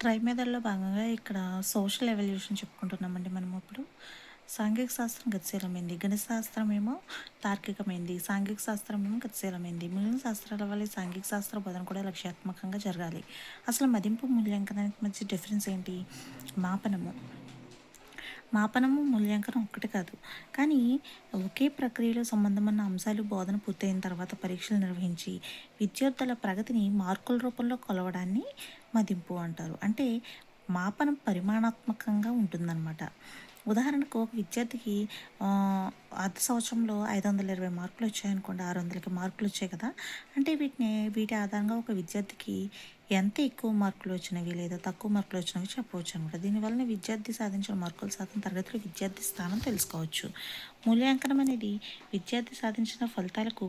Try మెథడ్‌లో భాగంగా ఇక్కడ సోషల్ ఎవల్యూషన్ చెప్పుకుంటున్నామండి మనం ఇప్పుడు. సాంఘిక శాస్త్రం గతిశీలమైంది. గణిత శాస్త్రం ఏమో తార్కికమైంది. సాంఘిక శాస్త్రం ఏమో గతిశీలమైంది. మిగిలిన శాస్త్రాల వల్లే సాంఘిక శాస్త్ర బోధన కూడా లక్ష్యాత్మకంగా జరగాలి. అసలు మదింపు మూల్యాంకనానికి మధ్య డిఫరెన్స్ ఏంటి? మాపనము. మాపనము, మూల్యాంకనం ఒక్కటి కాదు. కానీ ఒకే ప్రక్రియలో సంబంధమున్న అంశాలు బోధన పూర్తయిన తర్వాత పరీక్షలు నిర్వహించి విద్యార్థుల ప్రగతిని మార్కుల రూపంలో కొలవడాన్ని మదింపు అంటారు. అంటే మాపనం పరిమాణాత్మకంగా ఉంటుందన్నమాట. ఉదాహరణకు ఒక విద్యార్థికి అర్ధ సంవత్సరంలో 520 మార్కులు వచ్చాయనుకోండి, 600కి మార్కులు వచ్చాయి కదా! అంటే వీటి ఆధారంగా ఒక విద్యార్థికి ఎంత ఎక్కువ మార్కులు వచ్చినవి లేదా తక్కువ మార్కులు వచ్చినవి చెప్పవచ్చు అనమాట. దీనివలన విద్యార్థి సాధించిన మార్కుల శాతం తరగతిలో విద్యార్థి స్థానం తెలుసుకోవచ్చు. మూల్యాంకనం అనేది విద్యార్థి సాధించిన ఫలితాలకు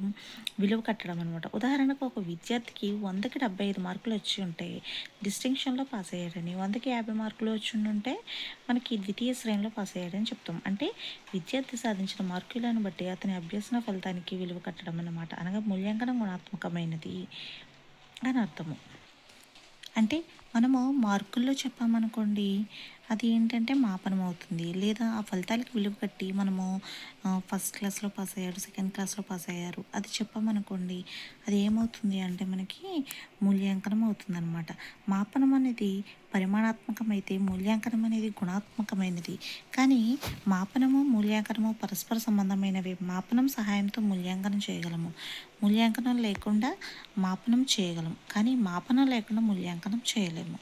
విలువ కట్టడం అనమాట. ఉదాహరణకు ఒక విద్యార్థికి 100కి 75 మార్కులు వచ్చి ఉంటే డిస్టింక్షన్లో పాస్ అయ్యాడని, 100కి 50 మార్కులు వచ్చి ఉంటే మనకి ద్వితీయ శ్రేణిలో పాస్ అయ్యాడని చెప్తాం. అంటే విద్యార్థి సాధించిన మార్కులను బట్టి అతని అభ్యసన ఫలితానికి విలువ కట్టడం అన్నమాట. అనగా మూల్యాంకనం గుణాత్మకమైనది అని అర్థము. అంటే మనము మార్కుల్లో చెప్పామనుకోండి, అది ఏంటంటే మాపనం అవుతుంది. లేదా ఆ ఫలితాలకు విలువ కట్టి మనము ఫస్ట్ క్లాస్‌లో పాస్ అయ్యారు, సెకండ్ క్లాస్‌లో పాస్ అయ్యారు అది చెప్పామనుకోండి, అది ఏమవుతుంది అంటే మనకి మూల్యాంకనం అవుతుందనమాట. మాపనం అనేది పరిమాణాత్మకమైతే మూల్యాంకనం అనేది గుణాత్మకమైనది. కానీ మాపనము, మూల్యాంకనము పరస్పర సంబంధమైనవి. మాపనం సహాయంతో మూల్యాంకనం చేయగలము. మూల్యాంకనం లేకుండా మాపనం చేయగలం. కానీ మాపనం లేకుండా మూల్యాంకనం చేయలేము.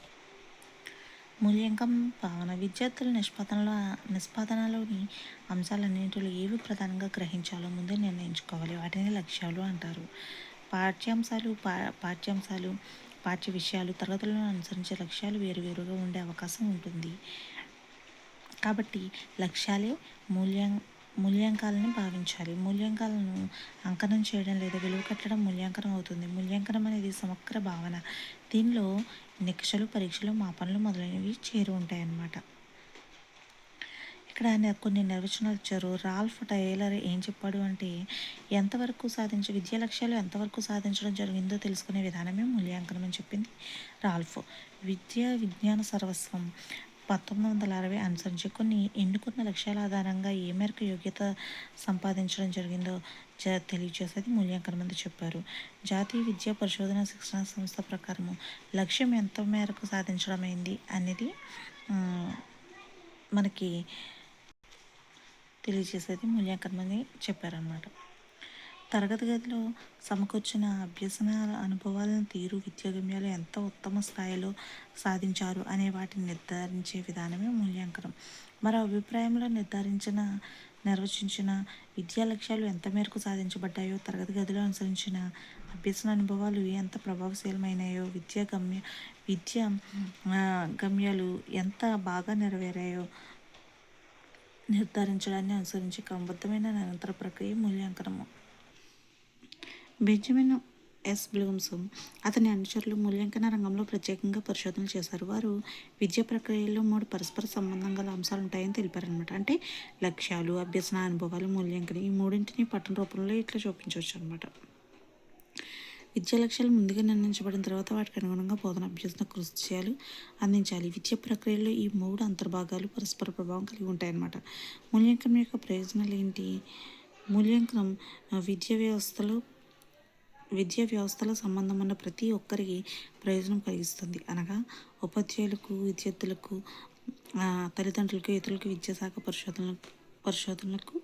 మూల్యాంకనం భావన విద్యార్థుల నిష్పాదనలోని అంశాలన్నింటిలో ఏవి ప్రధానంగా గ్రహించాలో ముందే నిర్ణయించుకోవాలి. వాటిని లక్ష్యాలు అంటారు. పాఠ్యాంశాలు పాఠ్యాంశాలు పాఠ్య విషయాలు తరగతులను అనుసరించే లక్ష్యాలు వేరువేరుగా ఉండే అవకాశం ఉంటుంది. కాబట్టి లక్ష్యాలే మూల్యాంకాలను భావించాలి. మూల్యాంకాలను అంకణం చేయడం లేదా విలువ కట్టడం మూల్యాంకనం అవుతుంది. మూల్యాంకనం అనేది సమగ్ర భావన. దీనిలో నికషలు, పరీక్షలు, మాపనలు మొదలైనవి చేరి ఉంటాయన్నమాట. ఇక్కడ కొన్ని నిర్వచనాలు ఇచ్చారు. రాల్ఫ్ టైలర్ ఏం చెప్పాడు అంటే, విద్యా లక్ష్యాలు ఎంతవరకు సాధించడం జరిగిందో తెలుసుకునే విధానమే మూల్యాంకనం అని చెప్పింది రాల్ఫ్. విజ్ఞాన సర్వస్వం 1960 అనుసరించి ఎన్నుకున్న లక్ష్యాల ఆధారంగా ఏ మేరకు యోగ్యత సంపాదించడం జరిగిందో తెలియజేసేది మూల్యాంకనం అని చెప్పారు. జాతీయ విద్యా పరిశోధన శిక్షణ సంస్థ ప్రకారము లక్ష్యం ఎంత మేరకు సాధించడమైంది అనేది మనకి తెలియజేసేది మూల్యాంకనం అని చెప్పారనమాట. తరగతి గదిలో సమకూర్చిన అభ్యసన అనుభవాలను తీరు విద్యాగమ్యాలు ఎంత ఉత్తమ స్థాయిలో సాధించారు అనే వాటిని నిర్ధారించే విధానమే మూల్యాంకనం. మరో అభిప్రాయంలో నిర్వచించిన విద్యా లక్ష్యాలు ఎంత మేరకు సాధించబడ్డాయో, తరగతి గదిలో అనుసరించిన అభ్యసన అనుభవాలు ఎంత ప్రభావశీలమైనాయో, విద్యా గమ్యాలు ఎంత బాగా నెరవేరాయో నిర్ధారించడాన్ని అనుసరించి క్రమబద్ధమైన నిరంతర ప్రక్రియ మూల్యాంకనము. బెంజమిన్ ఎస్ బ్లూమ్స్ అతని అనుచరులు మూల్యాంకన రంగంలో ప్రత్యేకంగా పరిశోధనలు చేశారు. వారు విద్యా ప్రక్రియలో 3 పరస్పర సంబంధం గల అంశాలు ఉంటాయని తెలిపారనమాట. అంటే లక్ష్యాలు, అభ్యసన అనుభవాలు, మూల్యాంకనం. ఈ మూడింటిని పట్టణ రూపంలో ఇట్లా చూపించవచ్చు అనమాట. విద్యా లక్ష్యాలు ముందుగా నిర్ణయించబడిన తర్వాత వాటికి అనుగుణంగా బోధన అభ్యసన కృషి అందించాలి. విద్యా ప్రక్రియలో ఈ 3 అంతర్భాగాలు పరస్పర ప్రభావం కలిగి ఉంటాయన్నమాట. మూల్యాంకనం యొక్క ప్రయోజనాలు ఏంటి? మూల్యాంకనం విద్యా వ్యవస్థలో సంబంధం ఉన్న ప్రతి ఒక్కరికి ప్రయోజనం కలిగిస్తుంది. అనగా ఉపాధ్యాయులకు, విద్యార్థులకు, తల్లిదండ్రులకు, ఇతరులకు విద్యాశాఖ పరిశోధనలకు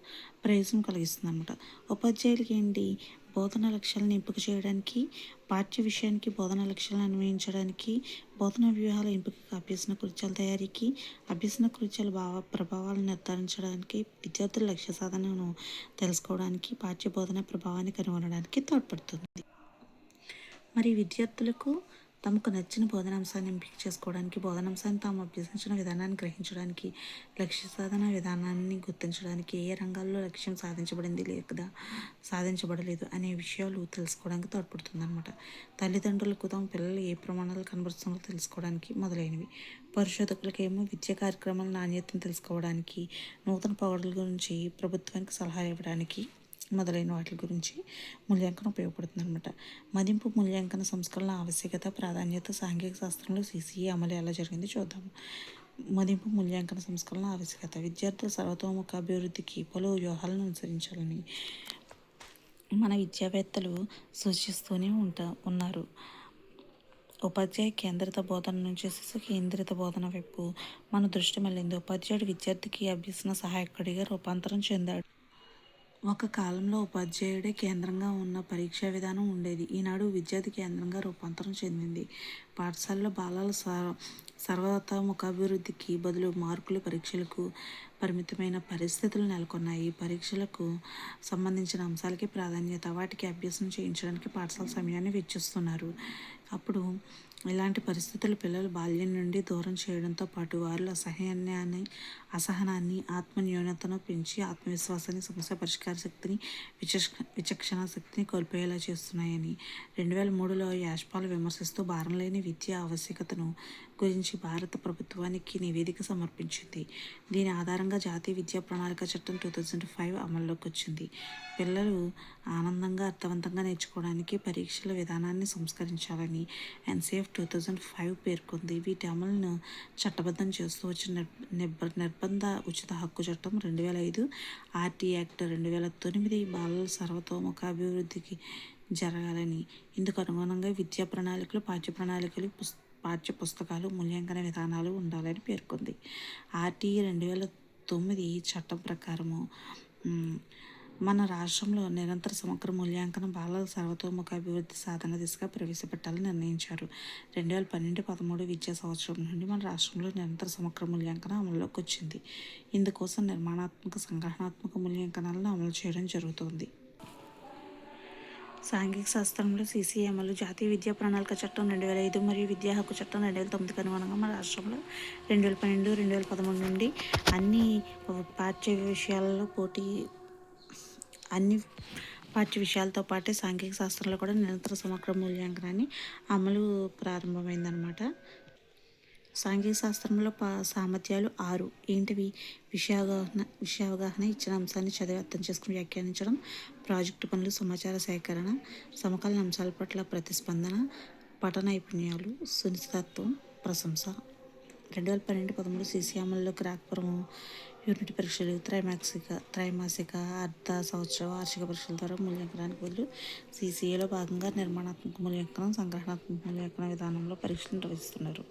ప్రయోజనం కలిగిస్తుంది అనమాట. ఉపాధ్యాయులకి ఏంటి? బోధన లక్ష్యాలను ఎంపిక చేయడానికి, పాఠ్య విషయానికి బోధన లక్ష్యాలను అన్వయించడానికి, బోధన వ్యూహాల ఎంపికకు, అభ్యసన కృత్యాల తయారీకి, అభ్యసన కృత్యాల ప్రభావాలను నిర్ధారించడానికి, విద్యార్థుల లక్ష్య సాధనను తెలుసుకోవడానికి, పాఠ్య బోధన ప్రభావాన్ని కనుగొనడానికి తోడ్పడుతుంది. మరి విద్యార్థులకు తమకు నచ్చిన బోధనాంశాన్ని ఎంపిక చేసుకోవడానికి, బోధనాంశాన్ని తాము అభ్యసించిన విధానాన్ని గ్రహించడానికి, లక్ష్య సాధన విధానాన్ని గుర్తించడానికి, ఏ రంగాల్లో లక్ష్యం సాధించబడింది లేదా సాధించబడలేదు అనే విషయాలు తెలుసుకోవడానికి తోడ్పడుతుంది అనమాట. తల్లిదండ్రులకు తమ పిల్లలు ఏ ప్రమాణాలు కనబరుస్తుందో తెలుసుకోవడానికి మొదలైనవి. పరిశోధకులకేమో విద్యా కార్యక్రమాల నాణ్యతను తెలుసుకోవడానికి, నూతన పౌరుల గురించి ప్రభుత్వానికి సలహా ఇవ్వడానికి మొదలైన వాటి గురించి మూల్యాంకనం ఉపయోగపడుతుంది అనమాట. మదింపు మూల్యాంకన సంస్కరణల ఆవశ్యకత, ప్రాధాన్యత, సాంఘిక శాస్త్రంలో సిసిఏ అమలు ఎలా జరిగింది చూద్దాం. మదింపు మూల్యాంకన సంస్కరణల ఆవశ్యకత. విద్యార్థుల సర్వతోముఖ అభివృద్ధికి పలు వ్యూహాలను అనుసరించాలని మన విద్యావేత్తలు సూచిస్తూనే ఉన్నారు. ఉపాధ్యాయ కేంద్రిత బోధన నుంచి శిశు కేంద్రిత బోధన వైపు మన దృష్టి మళ్ళింది. ఉపాధ్యాయుడు విద్యార్థికి అభ్యసన సహాయకుడిగా రూపాంతరం చెందాడు. ఒక కాలంలో ఉపాధ్యాయుడే కేంద్రంగా ఉన్న పరీక్షా విధానం ఉండేది. ఈనాడు విద్యార్థి కేంద్రంగా రూపాంతరం చెందింది. పాఠశాలలో బాలల సర్వతోముఖాభివృద్ధికి బదులు మార్కులు, పరీక్షలకు పరిమితమైన పరిస్థితులు నెలకొన్నాయి. పరీక్షలకు సంబంధించిన అంశాలకి ప్రాధాన్యత, వాటికి అభ్యసనం చేయించడానికి పాఠశాల సమయాన్ని వెచ్చిస్తున్నారు. అప్పుడు ఇలాంటి పరిస్థితులు పిల్లలు బాల్యం నుండి దూరం చేయడంతో పాటు వారిలో అసహనాన్ని, ఆత్మన్యూనతను పెంచి ఆత్మవిశ్వాసాన్ని, సమస్య పరిష్కార శక్తిని, విచక్షణ శక్తిని కోల్పోయేలా చేస్తున్నాయని 2003లో యాష్పాల్ విమర్శిస్తూ భారం లేని విద్య ఆవశ్యకతను గురించి భారత ప్రభుత్వానికి నివేదిక సమర్పించింది. దీని ఆధారంగా జాతీయ విద్యా ప్రణాళిక చట్టం 2005 అమల్లోకి వచ్చింది. పిల్లలు ఆనందంగా, అర్థవంతంగా నేర్చుకోవడానికి పరీక్షల విధానాన్ని సంస్కరించాలని ఎన్సిఎఫ్ 2005 పేర్కొంది. వీటి అమలును చట్టబద్ధం చేస్తూ వచ్చిన నిర్బంధ ఉచిత హక్కు చట్టం 2005, ఆర్టీ యాక్ట్ 2009 బాలల సర్వతోముఖాభివృద్ధికి జరగాలని, ఇందుకు అనుగుణంగా విద్యా ప్రణాళికలు, పాఠ్య పుస్తకాలు, మూల్యాంకన విధానాలు ఉండాలని పేర్కొంది. ఆర్టీ 2009 చట్టం ప్రకారము మన రాష్ట్రంలో నిరంతర సమగ్ర మూల్యాంకనం బాలల సర్వతోముఖాభివృద్ధి సాధన దిశగా ప్రవేశపెట్టాలని నిర్ణయించారు. 2012-13 విద్యా సంవత్సరం నుండి మన రాష్ట్రంలో నిరంతర సమగ్ర మూల్యాంకనం అమల్లోకి వచ్చింది. ఇందుకోసం నిర్మాణాత్మక, సంగ్రహణాత్మక మూల్యాంకనాలను అమలు చేయడం జరుగుతోంది. సాంఘిక శాస్త్రంలో సిసిఏ అమలు. జాతీయ విద్యా ప్రణాళిక చట్టం 2005 మరియు విద్యా హక్కు చట్టం 2009కి అనుగుణంగా మన రాష్ట్రంలో 2012-2013 నుండి అన్ని పాఠ్య విషయాలతో పాటే సాంఘిక శాస్త్రంలో కూడా నిరంతర సమగ్ర మూల్యాంకనాన్ని అమలు ప్రారంభమైందనమాట. సాంఘిక శాస్త్రంలో సామర్థ్యాలు 6 ఏంటివి? విషయావగాహన, ఇచ్చిన అంశాన్ని చదివి అర్థం చేసుకుని వ్యాఖ్యానించడం, ప్రాజెక్టు పనులు, సమాచార సేకరణ, సమకాలీన అంశాల పట్ల ప్రతిస్పందన, పఠన నైపుణ్యాలు, సునిశ్చితత్వం, ప్రశంస. 2012-13 సిసి అమల్లోకి రాకపురము యూనిట్ పరీక్షలు, త్రైమాసిక, అర్ధ సంవత్సర, వార్షిక పరీక్షల ద్వారా మూల్యాంకనానికి బదులు సిసిఏలో భాగంగా నిర్మాణాత్మక మూల్యాంకనం, సంగ్రహణాత్మక మూల్యాంకన విధానంలో పరీక్షలు నిర్వహిస్తున్నారు.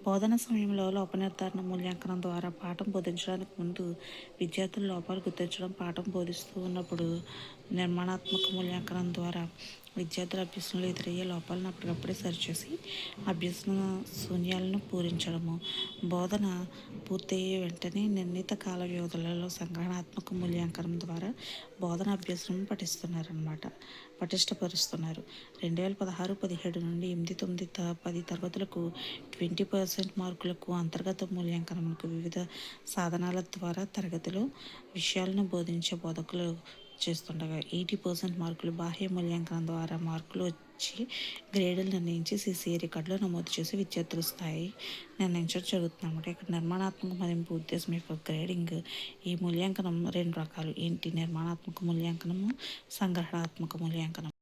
బోధన సమయంలో లోప నిర్ధారణ మూల్యాంకనం ద్వారా పాఠం బోధించడానికి ముందు విద్యార్థుల లోపాలు గుర్తించడం, పాఠం బోధిస్తూ ఉన్నప్పుడు నిర్మాణాత్మక మూల్యాంకనం ద్వారా విద్యార్థుల అభ్యసనలో ఎదురయ్యే లోపాలను అప్పటికప్పుడే సరిచేసి అభ్యసన శూన్యాలను పూరించడము. బోధన పూర్తయ్యే వెంటనే నిర్ణీత కాల వ్యవధులలో సంగ్రహణాత్మక మూల్యాంకనం ద్వారా బోధన అభ్యసనం పటిష్టపరుస్తున్నారు. 2016-17 నుండి 8-9-10 తరగతులకు 20% మార్కులకు అంతర్గత మూల్యాంకనంకు వివిధ సాధనాల ద్వారా తరగతిలో విషయాలను బోధించే బోధకులు చేస్తుండగా 80% మార్కులు బాహ్య మూల్యాంకనం ద్వారా మార్కులు వచ్చి గ్రేడులు నిర్ణయించి సిసిఏ రికార్డులో నమోదు చేసి విద్యార్థుల స్థాయి నిర్ణయించడం జరుగుతుంది అన్నమాట. ఇక్కడ నిర్మాణాత్మక మదింపు ఉద్దేశం యొక్క గ్రేడింగ్. ఈ మూల్యాంకనం 2 రకాలు ఏంటి? నిర్మాణాత్మక మూల్యాంకనము, సంగ్రహణాత్మక మూల్యాంకనం.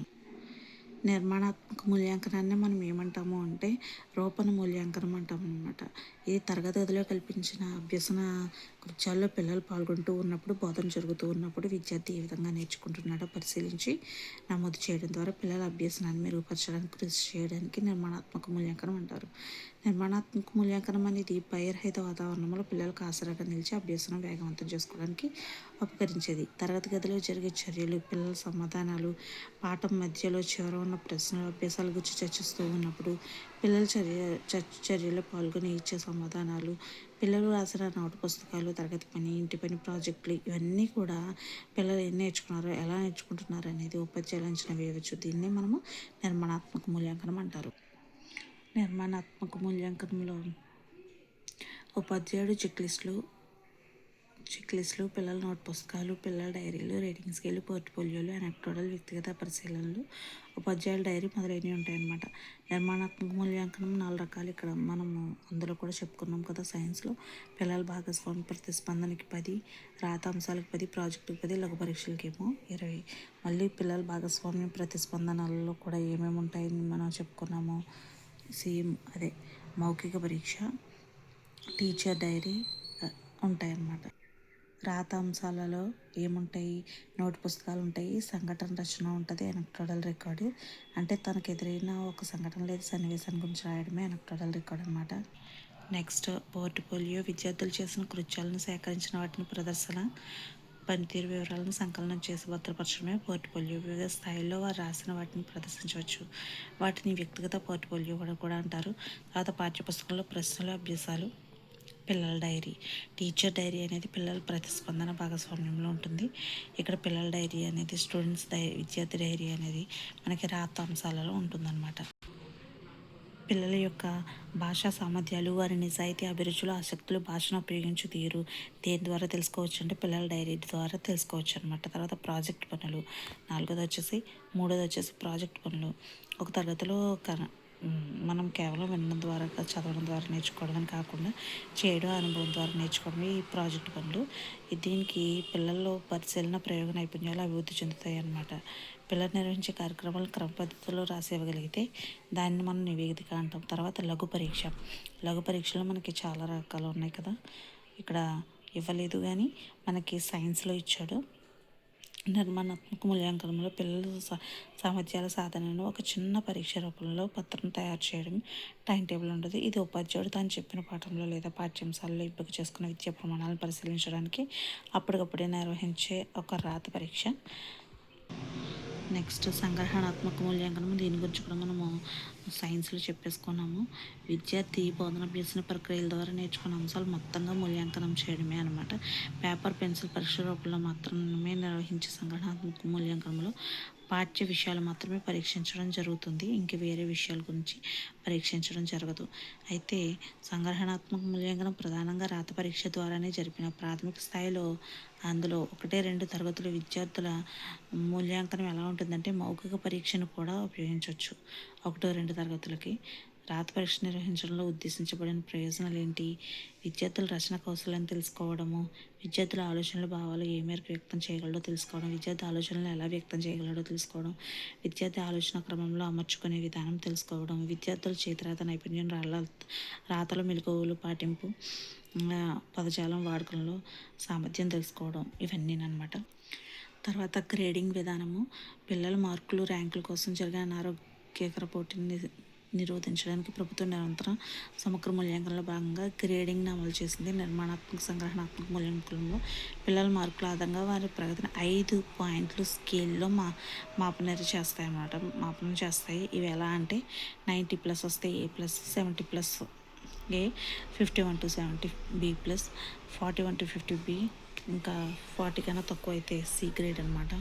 నిర్మాణాత్మక మూల్యాంకనాన్ని మనం ఏమంటాము అంటే రూపణ మూల్యాంకనం అంటాం అన్నమాట. ఇది తరగతి గదిలో కల్పించిన అభ్యసన కృత్యాల్లో పిల్లలు పాల్గొంటూ ఉన్నప్పుడు, బోధన జరుగుతూ ఉన్నప్పుడు విద్యార్థి ఏ విధంగా నేర్చుకుంటున్నాడో పరిశీలించి నమోదు చేయడం ద్వారా పిల్లల అభ్యసనాన్ని మెరుగుపరచడానికి కృషి చేయడానికి నిర్మాణాత్మక మూల్యాంకనం అంటారు. నిర్మాణాత్మక మూల్యాంకనం అనేది భయరహిత వాతావరణంలో పిల్లలకు ఆసరాగా నిలిచి అభ్యసనం వేగవంతం చేసుకోవడానికి ఉపకరించేది. తరగతి గదిలో జరిగే చర్యలు, పిల్లల సమాధానాలు, పాఠం మధ్యలో చివర ఉన్న ప్రశ్నలు, అభ్యాసాల గురించి చర్చిస్తూ ఉన్నప్పుడు పిల్లల చర్యలో పాల్గొని ఇచ్చే సమాధానాలు, పిల్లలు రాసిన నోటు పుస్తకాలు, తరగతి పని, ఇంటి పని, ప్రాజెక్టులు, ఇవన్నీ కూడా పిల్లలు ఏం నేర్చుకున్నారో, ఎలా నేర్చుకుంటున్నారు అనేది ఉపాధ్యాయులు అంచనా వేయవచ్చు. దీన్నే మనము నిర్మాణాత్మక మూల్యాంకనం అంటారు. నిర్మాణాత్మక మూల్యాంకనంలో ఉపాధ్యాయుడు చెక్ లిస్టులు, చెక్ లిస్టులు, పిల్లల నోట్ పుస్తకాలు, పిల్లల డైరీలు, రేటింగ్ స్కేలు, పోర్ట్ఫోలియోలు, అనెక్టోడల్, వ్యక్తిగత పరిశీలనలు, ఉపాధ్యాయుల డైరీ మొదలైనవి ఉంటాయన్నమాట. నిర్మాణాత్మక మూల్యాంకనం 4 రకాలు. ఇక్కడ మనము అందులో కూడా చెప్పుకున్నాం కదా సైన్స్లో. పిల్లల భాగస్వామి ప్రతిస్పందనకి 10, రాత అంశాలకు 10, ప్రాజెక్టుకి 10, లఘు పరీక్షలకేమో 20. మళ్ళీ పిల్లల భాగస్వామ్యం ప్రతిస్పందనలలో కూడా ఏమేమి ఉంటాయని మనం చెప్పుకున్నాము. సేమ్ అదే మౌఖిక పరీక్ష, టీచర్ డైరీ ఉంటాయన్నమాట. రాత అంశాలలో ఏముంటాయి? నోట్ పుస్తకాలు ఉంటాయి, సంఘటన రచన ఉంటుంది, ఎనక్టోడల్ రికార్డు అంటే తనకు ఎదురైన ఒక సంఘటన లేదా సన్నివేశాన్ని గురించి రాయడమే ఎనక్టోడల్ రికార్డ్ అనమాట. నెక్స్ట్ పోర్ట్ఫోలియో, విద్యార్థులు చేసిన కృత్యాలను సేకరించిన వాటిని ప్రదర్శన, పనితీరు వివరాలను సంకలనం చేసి భద్రపరచడమే పోర్ట్ఫోలియో. వివిధ స్థాయిల్లో వారు రాసిన వాటిని ప్రదర్శించవచ్చు. వాటిని వ్యక్తిగత పోర్ట్ఫోలియో కూడా అంటారు. తర్వాత పాఠ్యపుస్తకంలో ప్రశ్నలు, అభ్యాసాలు, పిల్లల డైరీ. టీచర్ డైరీ అనేది పిల్లల ప్రతిస్పందన భాగస్వామ్యంలో ఉంటుంది. ఇక్కడ పిల్లల డైరీ అనేది విద్యార్థి డైరీ అనేది మనకి రాత అంశాలలో ఉంటుందన్నమాట. పిల్లల యొక్క భాషా సామర్థ్యాలు, వారి నిజాయితీ, అభిరుచులు, ఆసక్తులు, భాషను ఉపయోగించు తీరు దేని ద్వారా తెలుసుకోవచ్చు అంటే పిల్లల డైరీ ద్వారా తెలుసుకోవచ్చు అనమాట. తర్వాత ప్రాజెక్ట్ పనులు, 4ది వచ్చేసి ప్రాజెక్ట్ పనులు. ఒక తరగతిలో మనం కేవలం వినడం ద్వారా చదవడం ద్వారా నేర్చుకోవడం అని కాకుండా చేయడం, అనుభవం ద్వారా నేర్చుకోవడం ఈ ప్రాజెక్ట్ పనులు. దీనికి పిల్లల్లో పరిశీలన, ప్రయోగ నైపుణ్యాలు అభివృద్ధి చెందుతాయి అన్నమాట. పిల్లలు నిర్వహించే కార్యక్రమాలు క్రమ పద్ధతిలో రాసి ఇవ్వగలిగితే దాన్ని మనం నివేదిక అంటాం. తర్వాత లఘు పరీక్షలో మనకి చాలా రకాలు ఉన్నాయి కదా, ఇక్కడ ఇవ్వలేదు కానీ మనకి సైన్స్లో ఇచ్చాడు. నిర్మాణాత్మక మూల్యాంకనంలో పిల్లల సామర్థ్యాల సాధనను ఒక చిన్న పరీక్ష రూపంలో పత్రం తయారు చేయడం టైం టేబుల్ ఉంటుంది. ఇది ఉపాధ్యాయుడు తాను చెప్పిన పాఠంలో లేదా పాఠ్యాంశాలలో ఎంపిక చేసుకున్న విద్యా ప్రమాణాలను పరిశీలించడానికి అప్పటికప్పుడే నిర్వహించే ఒక రాత పరీక్ష. నెక్స్ట్ సంగ్రహణాత్మక మూల్యాంకనం. దీని గురించి కూడా మనము సైన్స్లో చెప్పేసుకున్నాము. విద్యార్థి బోధనాభ్యసన ప్రక్రియల ద్వారా నేర్చుకున్న అంశాలు మొత్తంగా మూల్యాంకనం చేయడమే అనమాట. పేపర్, పెన్సిల్ పరీక్ష రూపంలో మాత్రమే నిర్వహించే సంగ్రహణాత్మక మూల్యాంకనంలో పాఠ్య విషయాలు మాత్రమే పరీక్షించడం జరుగుతుంది. ఇంక వేరే విషయాల గురించి పరీక్షించడం జరగదు. అయితే సంగ్రహణాత్మక మూల్యాంకనం ప్రధానంగా రాత పరీక్ష ద్వారానే జరిపిన ప్రాథమిక స్థాయిలో అందులో 1-2 తరగతుల విద్యార్థుల మూల్యాంకనం ఎలా ఉంటుందంటే మౌఖిక పరీక్షను కూడా ఉపయోగించవచ్చు. 1-2 తరగతులకి రాత పరీక్ష నిర్వహించడంలో ఉద్దేశించబడిన ప్రయోజనాలు ఏంటి? విద్యార్థుల రచన కౌశల్యాన్ని తెలుసుకోవడము, విద్యార్థుల ఆలోచనలు, భావాలు ఏ మేరకు వ్యక్తం చేయగలడో తెలుసుకోవడం, విద్యార్థి ఆలోచనలు ఎలా వ్యక్తం చేయగలడో తెలుసుకోవడం, విద్యార్థి ఆలోచన క్రమంలో అమర్చుకునే విధానం తెలుసుకోవడం, విద్యార్థుల చేతిరాత నైపుణ్యం, రాతలో మెలకువలు పాటింపు, పదజాలం వాడకంలో సామర్థ్యం తెలుసుకోవడం, ఇవన్నీనమాట. తర్వాత గ్రేడింగ్ విధానము. పిల్లల మార్కులు, ర్యాంకుల కోసం జరిగే అనారోగ్యకర పోటీని నిరోధించడానికి ప్రభుత్వం నిరంతరం సమగ్ర మూల్యాంకనంలో భాగంగా గ్రేడింగ్ని అమలు చేసింది. నిర్మాణాత్మక సంగ్రహణాత్మక మూల్యాంకనంలో పిల్లల మార్కుల ఆధారంగా వారి ప్రగతిని 5 పాయింట్లు స్కేల్లో మాపనం చేస్తాయి. ఇవి ఎలా అంటే 90+ వస్తే A+, 70+ A, 51 to 70 B+, 41 to 50 B, ఇంకా 40 కన్నా తక్కువ అయితే C గ్రేడ్ అనమాట.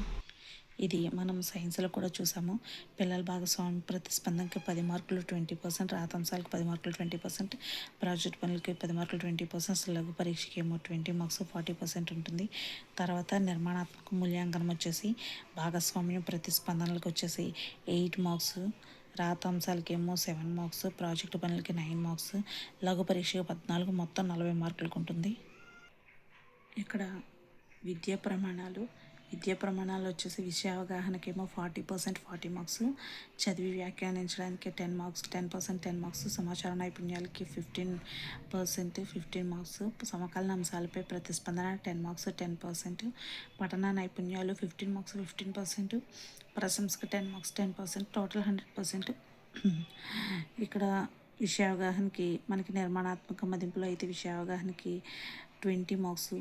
ఇది మనం సైన్స్లో కూడా చూసాము. పిల్లల భాగస్వామి ప్రతిస్పందనకి 10 మార్కులు 20%, రాతాంశాలకు 10 మార్కులు 20%, ప్రాజెక్ట్ పనులకి 10 మార్కులు 20%, లఘు పరీక్షకి ఏమో 20 మార్క్స్ 40% ఉంటుంది. తర్వాత నిర్మాణాత్మక మూల్యాంకనం వచ్చేసి భాగస్వామ్యం ప్రతిస్పందనలకు వచ్చేసి 8 మార్క్స్, రాతాంశాలకేమో 7 మార్క్స్, ప్రాజెక్టు పనులకి 9 మార్క్స్, లఘు పరీక్షకి 14, మొత్తం 40 మార్కులకు ఉంటుంది. ఇక్కడ విద్యా ప్రమాణాలు వచ్చేసి విషయ అవగాహనకేమో 40%, 40 మార్క్స్, చదివి వ్యాఖ్యానించడానికి 10 మార్క్స్, సమాచార నైపుణ్యాలకి 15%, 15 మార్క్స్, సమకాలీన అంశాలపై ప్రతిస్పందన 10 మార్క్స్, 10%, పఠన నైపుణ్యాలు 15 మార్క్స్, 15%, ప్రశంసకు 10 మార్క్స్, 10%, టోటల్ 100%. ఇక్కడ విషయ అవగాహనకి మనకి నిర్మాణాత్మక మదింపులో అయితే విషయ అవగాహనకి 20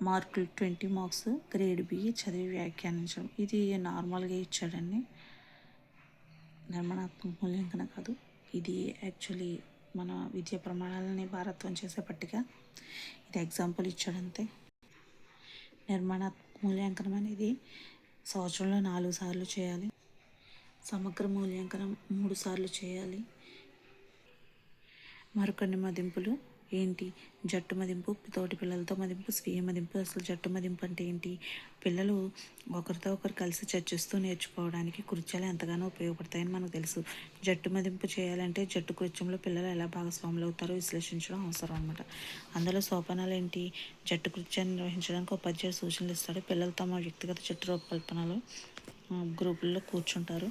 మార్కులు 20 మార్క్స్, గ్రేడ్ B, చదివి వ్యాఖ్యానించడం. ఇది నార్మల్గా ఇచ్చాడండి, నిర్మాణాత్మక మూల్యాంకనం కాదు. ఇది యాక్చువల్లీ మన విద్యా ప్రమాణాలని భారత్వం చేసే పట్టిక. ఇది ఎగ్జాంపుల్ ఇచ్చాడంతే. నిర్మాణాత్మక మూల్యాంకనం అనేది సంవత్సరంలో 4 సార్లు చేయాలి. సమగ్ర మూల్యాంకనం 3 సార్లు చేయాలి. మరికొన్ని మదింపులు ఏంటి జట్టు మదింపు, తోటి పిల్లలతో మదింపు, స్వీయ మదింపు. అసలు జట్టు మదింపు అంటే ఏంటి? పిల్లలు ఒకరితో ఒకరు కలిసి చర్చిస్తూ నేర్చుకోవడానికి కృత్యాలు ఎంతగానో ఉపయోగపడతాయని మనకు తెలుసు. జట్టు మదింపు చేయాలంటే జట్టు కృత్యంలో పిల్లలు ఎలా భాగస్వాములు అవుతారో విశ్లేషించడం అవసరం అనమాట. అందులో సోపానాలు ఏంటి? జట్టు కృత్యాన్ని నిర్వహించడానికి ఉపాధ్యాయుడు సూచనలు ఇస్తాడు. పిల్లలు తమ వ్యక్తిగత జట్టు రూపకల్పనలో గ్రూపుల్లో కూర్చుంటారు.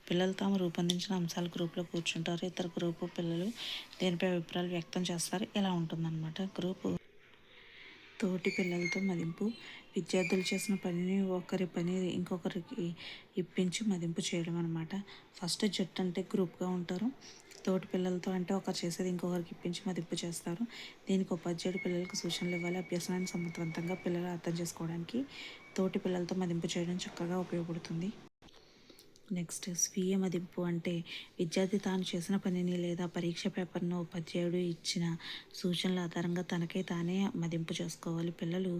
పిల్లలు తాము రూపొందించిన అంశాల గ్రూపులో కూర్చుంటారు. ఇతర గ్రూపు పిల్లలు దీనిపై అభిప్రాయాలు వ్యక్తం చేస్తారు. ఇలా ఉంటుందన్నమాట గ్రూపు. తోటి పిల్లలతో మదింపు, విద్యార్థులు చేసిన పనిని ఒకరి పని ఇంకొకరికి ఇప్పించి మదింపు చేయడం అనమాట. ఫస్ట్ జట్టు అంటే గ్రూప్గా ఉంటారు. తోటి పిల్లలతో అంటే ఒకరు చేసేది ఇంకొకరికి ఇప్పించి మదింపు చేస్తారు. దీనికి ఉపాధ్యాయుడు పిల్లలకు సూచనలు ఇవ్వాలి. అభ్యసనాన్ని సమర్థవంతంగా పిల్లలు అర్థం చేసుకోవడానికి తోటి పిల్లలతో మదింపు చేయడం చక్కగా ఉపయోగపడుతుంది. నెక్స్ట్ స్వీయ మదింపు అంటే విద్యార్థి తాను చేసిన పనిని లేదా పరీక్ష పేపర్ను ఉపాధ్యాయుడు ఇచ్చిన సూచనల ఆధారంగా తనకై తానే మదింపు చేసుకోవాలి. పిల్లలు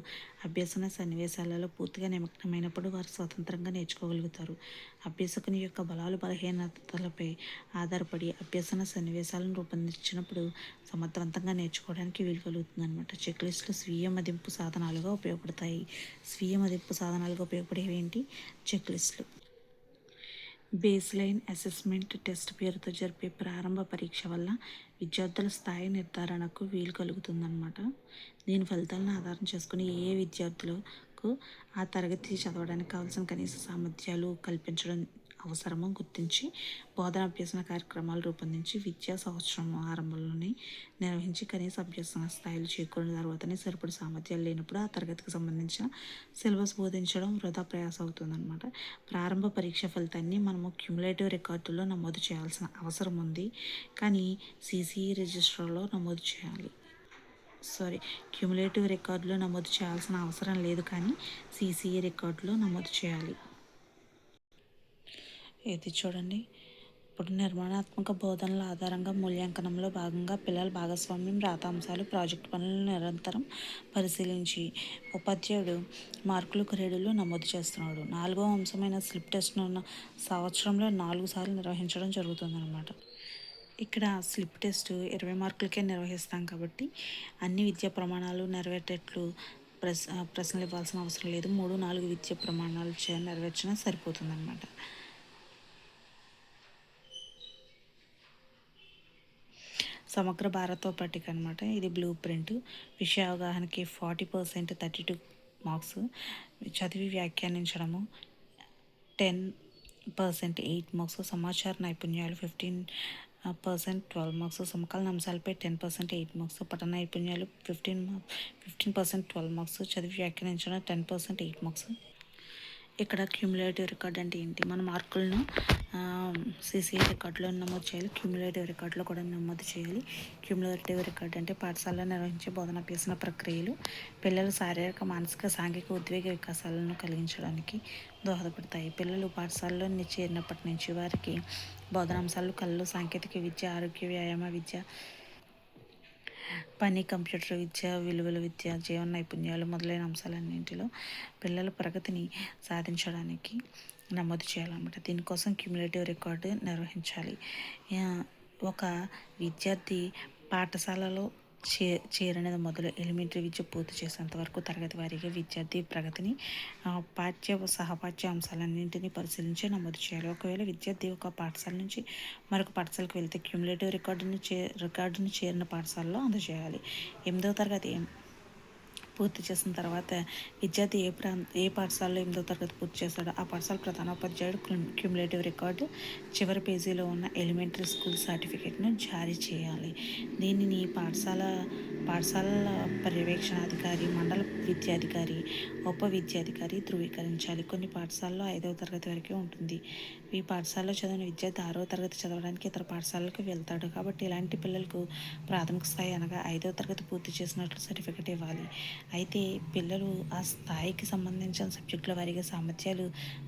అభ్యసన సన్నివేశాలలో పూర్తిగా నిమగ్నమైనప్పుడు వారు స్వతంత్రంగా నేర్చుకోగలుగుతారు. అభ్యసకుని యొక్క బలాలు బలహీనతలపై ఆధారపడి అభ్యసన సన్నివేశాలను రూపొందించినప్పుడు సమర్థవంతంగా నేర్చుకోవడానికి వీలు కలుగుతుంది అనమాట. చెక్లిస్టులు స్వీయ మదింపు సాధనాలుగా ఉపయోగపడతాయి. స్వీయ మదింపు సాధనాలుగా ఉపయోగపడేవి ఏంటి? చెక్లిస్టులు. బేస్ లైన్ అసెస్మెంట్ టెస్ట్ పేరుతో జరిపే ప్రారంభ పరీక్ష వల్ల విద్యార్థుల స్థాయి నిర్ధారణకు వీలు కలుగుతుందన్నమాట. దీని ఫలితాలను ఆధారం చేసుకుని ఏ విద్యార్థులకు ఆ తరగతి చదవడానికి కావాల్సిన కనీస సామర్థ్యాలు కల్పించడం అవసరమో గుర్తించి బోధన అభ్యసన కార్యక్రమాలు రూపొందించి విద్యా సంవత్సరం ఆరంభంలోనే నిర్వహించి కనీస అభ్యసన స్థాయిలు చేకూరిన తర్వాతనే సరిపడి సామర్థ్యాలు లేనప్పుడు ఆ తరగతికి సంబంధించిన సిలబస్ బోధించడం వృధా ప్రయాస అవుతుందన్నమాట. ప్రారంభ పరీక్ష ఫలితాన్ని మనము క్యుములేటివ్ రికార్డులో నమోదు చేయాల్సిన అవసరం ఉంది. కానీ సిసిఈ రిజిస్టర్లో నమోదు చేయాలి. క్యుములేటివ్ రికార్డులో నమోదు చేయాల్సిన అవసరం లేదు, కానీ సిసిఈ రికార్డులో నమోదు చేయాలి. ఇది చూడండి. ఇప్పుడు నిర్మాణాత్మక బోధనల ఆధారంగా మూల్యాంకనంలో భాగంగా పిల్లల భాగస్వామ్యం, రాతాంశాలు, ప్రాజెక్టు పనులను నిరంతరం పరిశీలించి ఉపాధ్యాయుడు మార్కులు, గ్రేడులు నమోదు చేస్తున్నాడు. 4వ అంశమైన స్లిప్ టెస్ట్ను సంవత్సరంలో 4 సార్లు నిర్వహించడం జరుగుతుందన్నమాట. ఇక్కడ స్లిప్ టెస్ట్ 20 మార్కులకే నిర్వహిస్తాం కాబట్టి అన్ని విద్యా ప్రమాణాలు నెరవేరేటట్లు ప్రశ్నలు ఇవ్వాల్సిన అవసరం లేదు. 3-4 విద్యా ప్రమాణాలు నెరవేర్చినా సరిపోతుందన్నమాట. సమగ్ర భారత పట్టిక అనమాట. ఇది బ్లూ ప్రింట్. విషయ అవగాహనకి 40%, 32 మార్క్స్. చదివి వ్యాఖ్యానించడము 10%, 8 మార్క్స్. సమాచార నైపుణ్యాలు 15%, 12 మార్క్స్. సమకాలీన అంశాలపై 10%, 8 మార్క్స్. పఠన నైపుణ్యాలు 15%, 12 మార్క్స్. చదివి వ్యాఖ్యానించడం 10%, 8 మార్క్స్. ఇక్కడ క్యుములేటివ్ రికార్డ్ అంటే ఏంటి? మన మార్కులను సిసిఈ రికార్డులో నమోదు చేయాలి. క్యుములేటివ్ రికార్డులో కూడా నమోదు చేయాలి. క్యుములేటివ్ రికార్డు అంటే పాఠశాలలో నిర్వహించే బోధన అభ్యసన ప్రక్రియలు పిల్లల శారీరక, మానసిక, సాంఘిక, ఉద్వేగ వికాసాలను కలిగించడానికి దోహదపడతాయి. పిల్లలు పాఠశాలలో చేరినప్పటి నుంచి వారికి బోధనాంశాలు, కళలు, సాంకేతిక విద్య, ఆరోగ్య, వ్యాయామ విద్య, పని, కంప్యూటర్ విద్య, విలువల విద్య, జీవన నైపుణ్యాలు మొదలైన అంశాలన్నింటిలో పిల్లల ప్రగతిని సాధించడానికి నమోదు చేయాలన్నమాట. దీనికోసం క్యుములేటివ్ రికార్డు నిర్వహించాలి. ఒక విద్యార్థి పాఠశాలలో చేరినది మొదలు ఎలిమెంటరీ విద్య పూర్తి చేసేంత వరకు తరగతి వారీగా విద్యార్థి ప్రగతిని సహపాఠ్య అంశాలన్నింటినీ పరిశీలించి నమోదు చేయాలి. ఒకవేళ విద్యార్థి ఒక పాఠశాల నుంచి మరొక పాఠశాలకు వెళ్తే క్యుములేటివ్ రికార్డును చేరిన పాఠశాలలో అందజేయాలి. 8వ తరగతి పూర్తి చేసిన తర్వాత విద్యార్థి ఏ పాఠశాలలో 8వ తరగతి పూర్తి చేస్తాడో ఆ పాఠశాల ప్రధానోపాధ్యాయుడు క్యుములేటివ్ రికార్డు చివరి పేజీలో ఉన్న ఎలిమెంటరీ స్కూల్ సర్టిఫికేట్ను జారీ చేయాలి. దీనిని పాఠశాల పర్యవేక్షణాధికారి, మండల విద్యాధికారి, ఉప విద్యాధికారి ధృవీకరించాలి. కొన్ని పాఠశాలలో 5వ తరగతి వరకే ఉంటుంది. ఈ పాఠశాలలో చదివిన విద్యార్థి 6వ తరగతి చదవడానికి ఇతర పాఠశాలకు వెళ్తాడు. కాబట్టి ఇలాంటి పిల్లలకు ప్రాథమిక స్థాయి అనగా 5వ తరగతి పూర్తి చేసినట్లు సర్టిఫికేట్ ఇవ్వాలి. అయితే పిల్లలు ఆ స్థాయికి సంబంధించిన సబ్జెక్టుల వారీగా సామర్థ్యాలు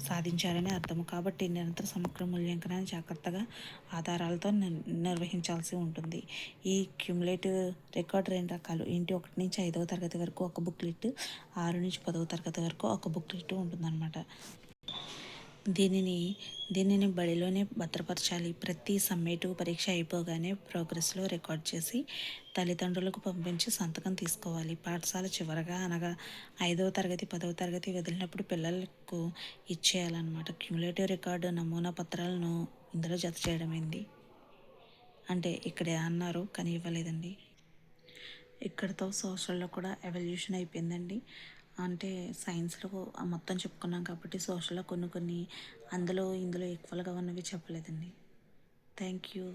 సాధించారని అర్థం. కాబట్టి నిరంతర సమగ్ర మూల్యాంకనాన్ని జాగ్రత్తగా ఆధారాలతో నిర్వహించాల్సి ఉంటుంది. ఈ క్యుములేటివ్ రికార్డు 2 రకాలు ఏంటి? 1 నుంచి 5వ తరగతి వరకు ఒక బుక్లెట్, 6 నుంచి 10వ తరగతి వరకు ఒక బుక్లెట్ ఉంటుందన్నమాట. దీనిని దీనిని బడిలోనే భద్రపరచాలి. ప్రతి సమ్మేటివ్ పరీక్ష అయిపోగానే ప్రోగ్రెస్లో రికార్డ్ చేసి తల్లిదండ్రులకు పంపించి సంతకం తీసుకోవాలి. పాఠశాల చివరగా అనగా 5వ తరగతి 10వ తరగతి వదిలినప్పుడు పిల్లలకు ఇచ్చేయాలన్నమాట. క్యుములేటివ్ రికార్డు నమూనా పత్రాలను ఇందులో జత చేయడమైంది. అంటే ఇక్కడే అన్నారు కానీ ఇవ్వలేదండి. ఇక్కడితో సోషల్లో కూడా ఎవల్యూషన్ అయిపోయిందండి. అంటే సైన్స్లో మొత్తం చెప్పుకున్నాం కాబట్టి సోషల్లో కొన్ని కొన్ని అందులో ఇందులో ఈక్వల్గా ఉన్నవి చెప్పలేదండి. Thank you.